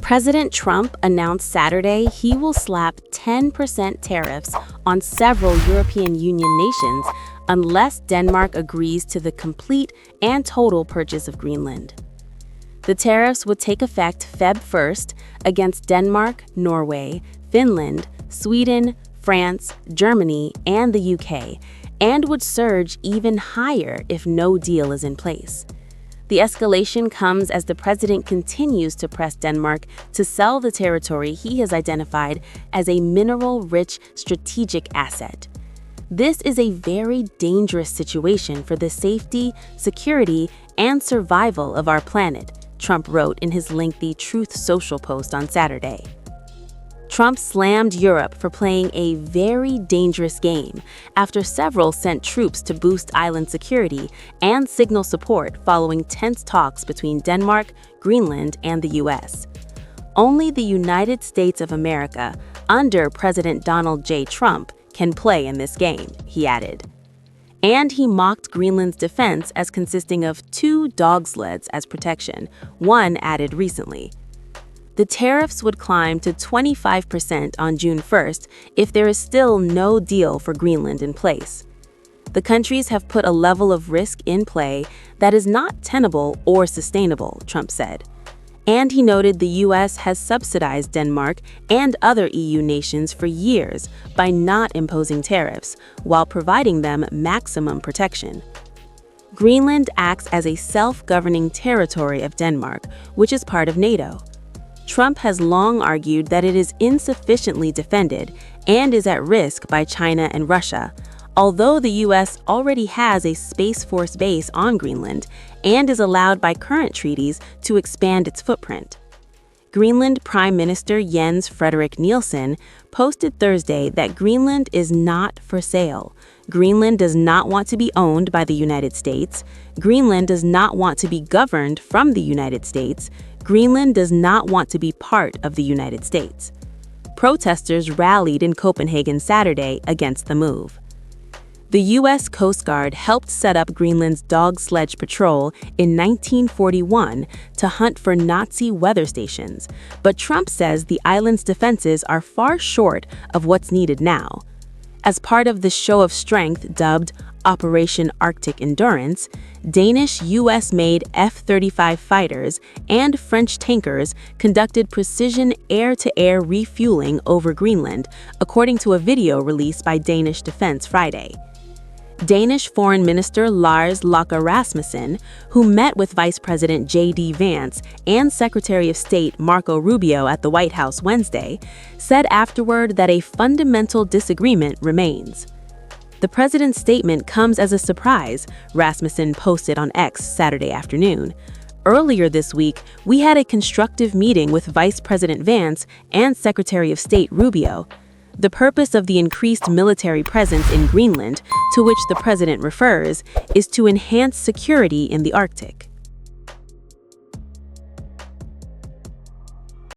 President Trump announced Saturday he will slap 10% tariffs on several European Union nations unless Denmark agrees to the complete and total purchase of Greenland. The tariffs would take effect Feb 1st against Denmark, Norway, Finland, Sweden, France, Germany, and the UK, and would surge even higher if no deal is in place. The escalation comes as the president continues to press Denmark to sell the territory he has identified as a mineral-rich strategic asset. This is a very dangerous situation for the safety, security, and survival of our planet, Trump wrote in his lengthy Truth Social post on Saturday. Trump slammed Europe for playing a very dangerous game after several sent troops to boost island security and signal support following tense talks between Denmark, Greenland, and the U.S. Only the United States of America, under President Donald J. Trump, can play in this game, he added. And he mocked Greenland's defense as consisting of 2 dog sleds as protection, one added recently. The tariffs would climb to 25% on June 1st if there is still no deal for Greenland in place. The countries have put a level of risk in play that is not tenable or sustainable, Trump said. And he noted the U.S. has subsidized Denmark and other EU nations for years by not imposing tariffs while providing them maximum protection. Greenland acts as a self-governing territory of Denmark, which is part of NATO. Trump has long argued that it is insufficiently defended and is at risk by China and Russia, although the U.S. already has a Space Force base on Greenland and is allowed by current treaties to expand its footprint. Greenland Prime Minister Jens Frederik Nielsen posted Thursday that Greenland is not for sale. Greenland does not want to be owned by the United States. Greenland does not want to be governed from the United States. Greenland does not want to be part of the United States. Protesters rallied in Copenhagen Saturday against the move. The U.S. Coast Guard helped set up Greenland's dog sledge patrol in 1941 to hunt for Nazi weather stations, but Trump says the island's defenses are far short of what's needed now. As part of the show of strength dubbed Operation Arctic Endurance, Danish U.S.-made F-35 fighters and French tankers conducted precision air-to-air refueling over Greenland, according to a video released by Danish Defense Friday. Danish Foreign Minister Lars Løkke Rasmussen, who met with Vice President J.D. Vance and Secretary of State Marco Rubio at the White House Wednesday, said afterward that a fundamental disagreement remains. The president's statement comes as a surprise, Rasmussen posted on X Saturday afternoon. Earlier this week, we had a constructive meeting with Vice President Vance and Secretary of State Rubio. The purpose of the increased military presence in Greenland, to which the president refers, is to enhance security in the Arctic.